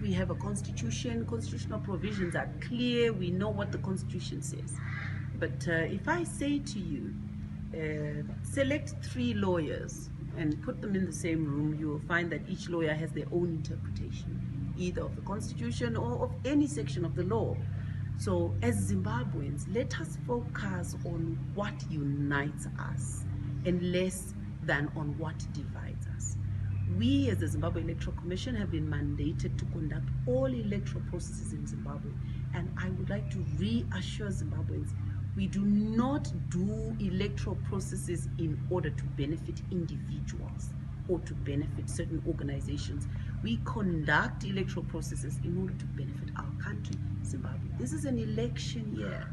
we have a constitution. Constitutional provisions are clear. We know what the constitution says. But if I say to you, select 3 lawyers and put them in the same room, you will find that each lawyer has their own interpretation, either of the constitution or of any section of the law. So as Zimbabweans, let us focus on what unites us and less than on what divides us. We as the Zimbabwe Electoral Commission have been mandated to conduct all electoral processes in Zimbabwe, and I would like to reassure Zimbabweans, we do not do electoral processes in order to benefit individuals or to benefit certain organizations. We conduct electoral processes in order to benefit our country, Zimbabwe. This is an election year,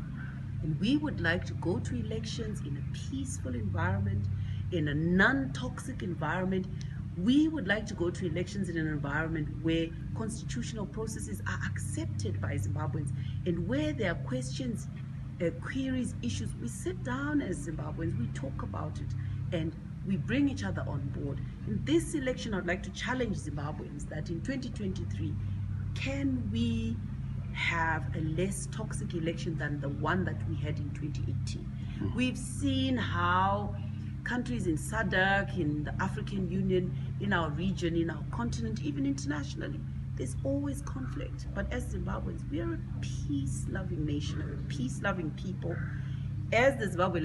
and we would like to go to elections in a peaceful environment, in a non-toxic environment. We would like to go to elections in an environment where constitutional processes are accepted by Zimbabweans, and where there are questions, queries, issues, we sit down as Zimbabweans, we talk about it, and we bring each other on board. In this election, I'd like to challenge Zimbabweans that in 2023, can we have a less toxic election than the one that we had in 2018? We've seen how countries in SADC, in the African Union, in our region, in our continent, even internationally, there's always conflict. But as Zimbabweans, we are a peace-loving nation, a peace-loving people. As the Zimbabwe